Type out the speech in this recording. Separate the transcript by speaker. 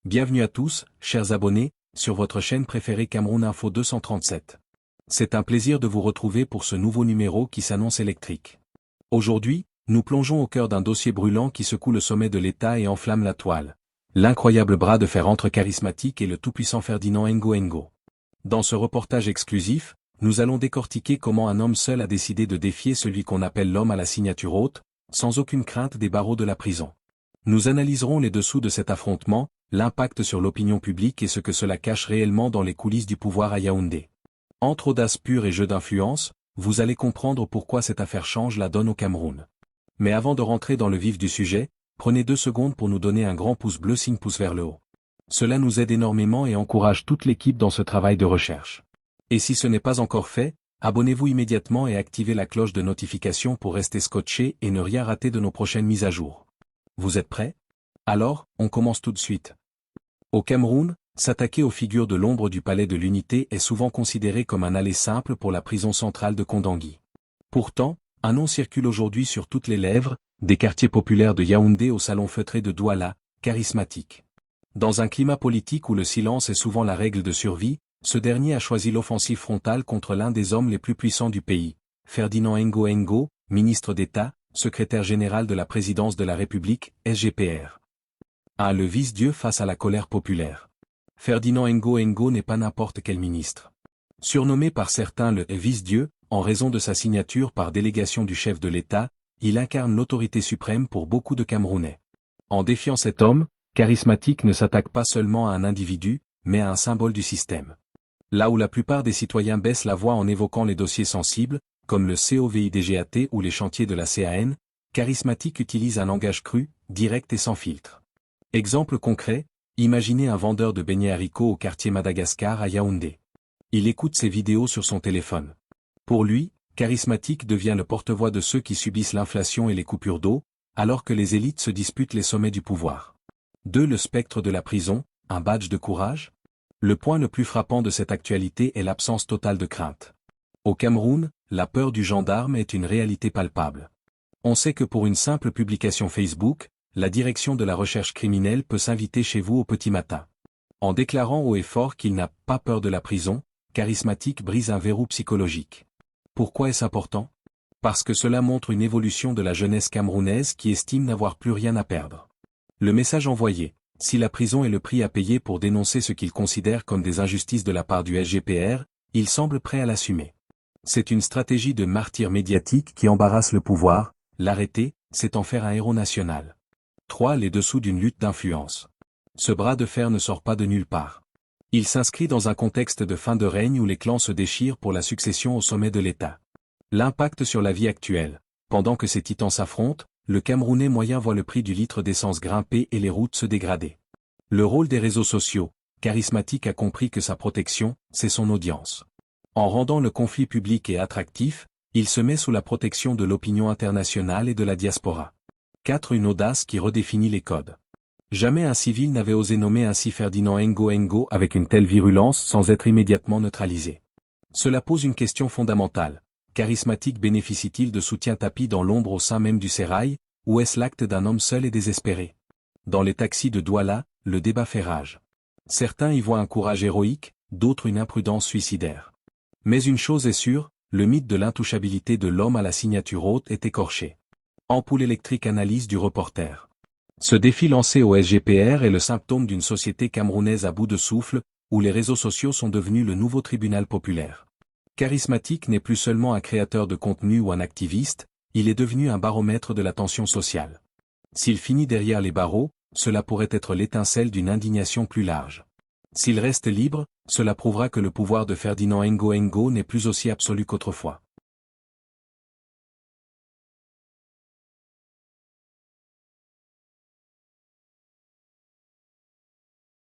Speaker 1: Bienvenue à tous, chers abonnés, sur votre chaîne préférée Cameroun Info 237. C'est un plaisir de vous retrouver pour ce nouveau numéro qui s'annonce électrique. Aujourd'hui, nous plongeons au cœur d'un dossier brûlant qui secoue le sommet de l'État et enflamme la toile. L'incroyable bras de fer entre Charismatique et le tout-puissant Ferdinand Ngo. Dans ce reportage exclusif, nous allons décortiquer comment un homme seul a décidé de défier celui qu'on appelle l'homme à la signature haute, sans aucune crainte des barreaux de la prison. Nous analyserons les dessous de cet affrontement, l'impact sur l'opinion publique et ce que cela cache réellement dans les coulisses du pouvoir à Yaoundé. Entre audace pure et jeu d'influence, vous allez comprendre pourquoi cette affaire change la donne au Cameroun. Mais avant de rentrer dans le vif du sujet, prenez 2 secondes pour nous donner un grand pouce bleu signe pouce vers le haut. Cela nous aide énormément et encourage toute l'équipe dans ce travail de recherche. Et si ce n'est pas encore fait, abonnez-vous immédiatement et activez la cloche de notification pour rester scotché et ne rien rater de nos prochaines mises à jour. Vous êtes prêts? Alors, on commence tout de suite. Au Cameroun, s'attaquer aux figures de l'ombre du palais de l'Unité est souvent considéré comme un aller simple pour la prison centrale de Kondangui. Pourtant, un nom circule aujourd'hui sur toutes les lèvres, des quartiers populaires de Yaoundé au salon feutré de Douala, Charismatique. Dans un climat politique où le silence est souvent la règle de survie, ce dernier a choisi l'offensive frontale contre l'un des hommes les plus puissants du pays, Ferdinand Ngo, ministre d'État, secrétaire général de la présidence de la République, SGPR. Le vice-dieu face à la colère populaire. Ferdinand Ngo n'est pas n'importe quel ministre. Surnommé par certains le vice-dieu, en raison de sa signature par délégation du chef de l'État, il incarne l'autorité suprême pour beaucoup de Camerounais. En défiant cet homme, Charismatique ne s'attaque pas seulement à un individu, mais à un symbole du système. Là où la plupart des citoyens baissent la voix en évoquant les dossiers sensibles, comme le COVIDGAT ou les chantiers de la CAN, Charismatique utilise un langage cru, direct et sans filtre. Exemple concret, imaginez un vendeur de beignets haricots au quartier Madagascar à Yaoundé. Il écoute ses vidéos sur son téléphone. Pour lui, Charismatique devient le porte-voix de ceux qui subissent l'inflation et les coupures d'eau, alors que les élites se disputent les sommets du pouvoir. 2. Le spectre de la prison, un badge de courage? Le point le plus frappant de cette actualité est l'absence totale de crainte. Au Cameroun, la peur du gendarme est une réalité palpable. On sait que pour une simple publication Facebook, la direction de la recherche criminelle peut s'inviter chez vous au petit matin. En déclarant haut et fort qu'il n'a pas peur de la prison, Charismatique brise un verrou psychologique. Pourquoi est-ce important? Parce que cela montre une évolution de la jeunesse camerounaise qui estime n'avoir plus rien à perdre. Le message envoyé, si la prison est le prix à payer pour dénoncer ce qu'il considère comme des injustices de la part du SGPR, il semble prêt à l'assumer. C'est une stratégie de martyr médiatique qui embarrasse le pouvoir, l'arrêter, c'est en faire un héros national. 3. Les dessous d'une lutte d'influence. Ce bras de fer ne sort pas de nulle part. Il s'inscrit dans un contexte de fin de règne où les clans se déchirent pour la succession au sommet de l'État. L'impact sur la vie actuelle. Pendant que ces titans s'affrontent, le Camerounais moyen voit le prix du litre d'essence grimper et les routes se dégrader. Le rôle des réseaux sociaux. Charismatique a compris que sa protection, c'est son audience. En rendant le conflit public et attractif, il se met sous la protection de l'opinion internationale et de la diaspora. 4. Une audace qui redéfinit les codes. Jamais un civil n'avait osé nommer ainsi Ferdinand Ngo avec une telle virulence sans être immédiatement neutralisé. Cela pose une question fondamentale. Charismatique bénéficie-t-il de soutien tapis dans l'ombre au sein même du sérail, ou est-ce l'acte d'un homme seul et désespéré? Dans les taxis de Douala, le débat fait rage. Certains y voient un courage héroïque, d'autres une imprudence suicidaire. Mais une chose est sûre, le mythe de l'intouchabilité de l'homme à la signature haute est écorché. Ampoule électrique analyse du reporter. Ce défi lancé au SGPR est le symptôme d'une société camerounaise à bout de souffle, où les réseaux sociaux sont devenus le nouveau tribunal populaire. Charismatique n'est plus seulement un créateur de contenu ou un activiste, il est devenu un baromètre de la tension sociale. S'il finit derrière les barreaux, cela pourrait être l'étincelle d'une indignation plus large. S'il reste libre, cela prouvera que le pouvoir de Ferdinand Ngo n'est plus aussi absolu qu'autrefois.